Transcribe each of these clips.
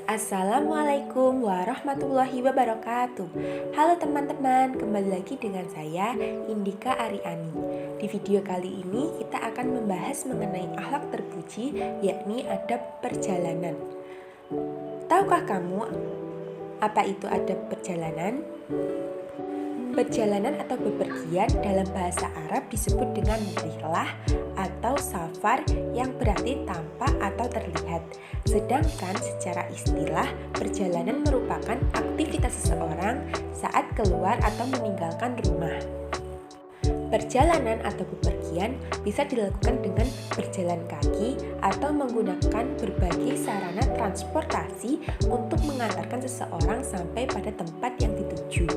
Assalamualaikum warahmatullahi wabarakatuh. Halo teman-teman, kembali lagi dengan saya Indika Ariani. Di video kali ini kita akan membahas mengenai akhlak terpuji, yakni adab perjalanan. Tahukah kamu apa itu adab perjalanan? Perjalanan atau bepergian dalam bahasa Arab disebut dengan rihlah atau safar yang berarti tampak atau terlihat. Sedangkan secara istilah, perjalanan merupakan aktivitas seseorang saat keluar atau meninggalkan rumah. Perjalanan atau bepergian bisa dilakukan dengan berjalan kaki atau menggunakan berbagai sarana transportasi untuk mengantarkan seseorang sampai pada tempat yang dituju.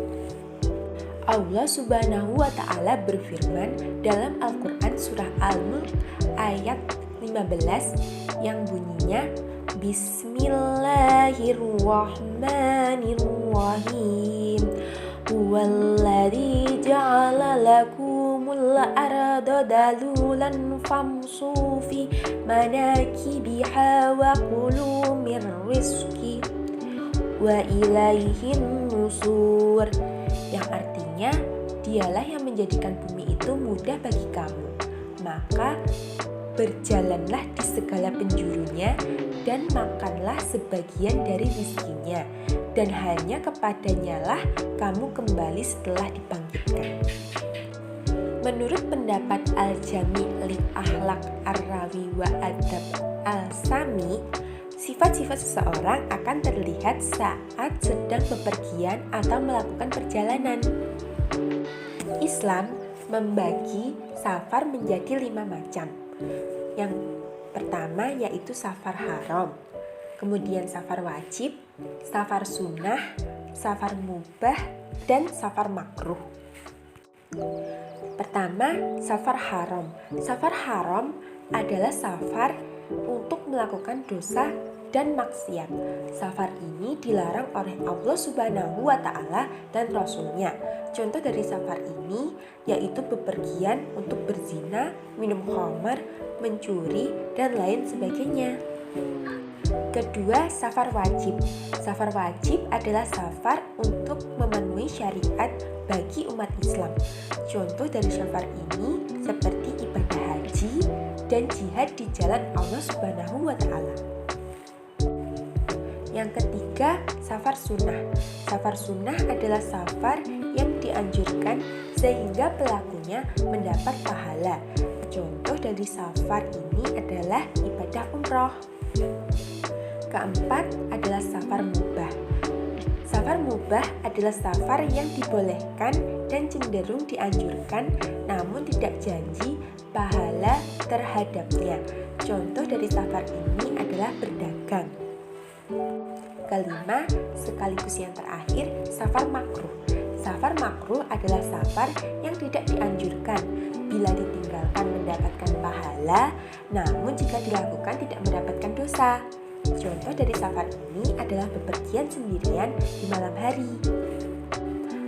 Allah Subhanahu wa Ta'ala berfirman dalam Al-Quran Surah Al-Mulk ayat 15 yang bunyinya Bismillahirrahmanirrahim Huwallazi ja'ala lakumul arda dalulan famsu fi manakibiha wa kulu min rizki wa ilaihin nusur, yang artinya dialah yang menjadikan bumi itu mudah bagi kamu, maka berjalanlah di segala penjurunya dan makanlah sebagian dari rizkinya, dan hanya kepadanya lah kamu kembali setelah dibangkitkan. Menurut pendapat Al-Jami' li Akhlaq Ar-Rawi wa Adab Al-Sami, sifat-sifat seseorang akan terlihat saat sedang bepergian atau melakukan perjalanan. Islam membagi safar menjadi 5 macam. Yang pertama yaitu safar haram, kemudian safar wajib, safar sunnah, safar mubah, dan safar makruh. Pertama, safar haram. Safar haram adalah safar untuk melakukan dosa dan maksiat. Safar ini dilarang oleh Allah Subhanahu wa Ta'ala dan Rasulnya. Contoh dari safar ini yaitu bepergian untuk berzina, minum khamar, mencuri, dan lain sebagainya. Kedua, safar wajib. Safar wajib adalah safar untuk memenuhi syariat bagi umat Islam. Contoh dari safar ini seperti ibadah haji dan jihad di jalan Allah Subhanahu wa Ta'ala. Yang ketiga, safar sunnah. Safar sunnah adalah safar yang dianjurkan sehingga pelakunya mendapat pahala. Contoh dari safar ini adalah ibadah umroh. Keempat adalah safar mubah. Safar mubah adalah safar yang dibolehkan dan cenderung dianjurkan, namun tidak janji pahala terhadapnya. Contoh dari safar ini adalah berdagang. Kelima, sekaligus yang terakhir, safar makruh. Safar makruh adalah safar yang tidak dianjurkan bila ditinggalkan mendapatkan pahala, namun jika dilakukan tidak mendapatkan dosa. Contoh dari safar ini adalah bepergian sendirian di malam hari.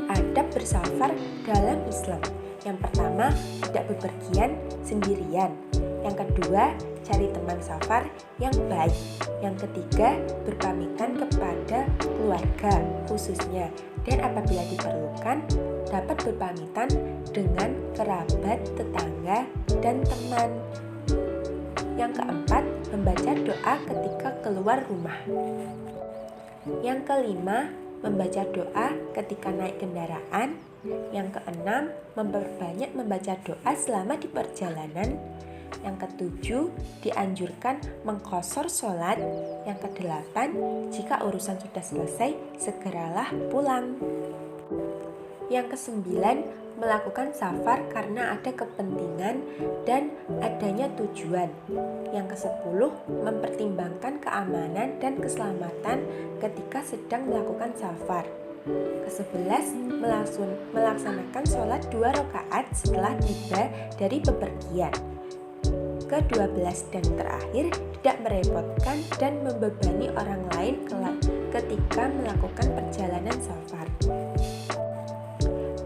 Adab bersafar dalam Islam. Yang pertama, tidak bepergian sendirian. Yang kedua, cari teman safar yang baik. Yang ketiga, berpamitan kepada keluarga khususnya. Dan apabila diperlukan, dapat berpamitan dengan kerabat, tetangga, dan teman. Yang keempat, membaca doa ketika keluar rumah. Yang kelima, membaca doa ketika naik kendaraan. Yang keenam, memperbanyak membaca doa selama di perjalanan. Yang ketujuh, dianjurkan mengqashar sholat. Yang kedelapan, jika urusan sudah selesai, segeralah pulang. Yang kesembilan, melakukan safar karena ada kepentingan dan adanya tujuan. Yang kesepuluh, mempertimbangkan keamanan dan keselamatan ketika sedang melakukan safar. Ke-11, melaksanakan sholat 2 rakaat setelah tiba dari bepergian. Ke-12 dan terakhir, tidak merepotkan dan membebani orang lain ketika melakukan perjalanan safar.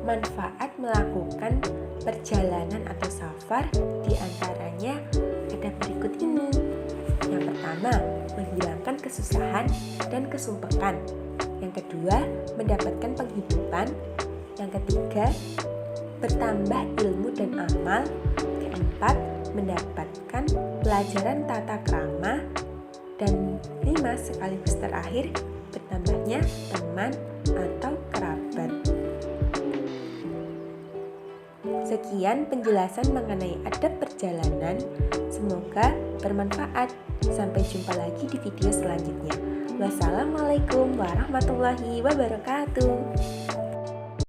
Manfaat melakukan perjalanan atau safar diantaranya ada berikut ini. Yang pertama, menghilangkan kesusahan dan kesumpekan. Yang kedua, mendapatkan penghidupan. Yang ketiga, bertambah ilmu dan amal. Keempat, mendapatkan pelajaran tata krama. Dan 5 sekaligus terakhir, bertambahnya teman atau kerabat. Sekian penjelasan mengenai adab perjalanan. Semoga bermanfaat. Sampai jumpa lagi di video selanjutnya. Wassalamualaikum warahmatullahi wabarakatuh.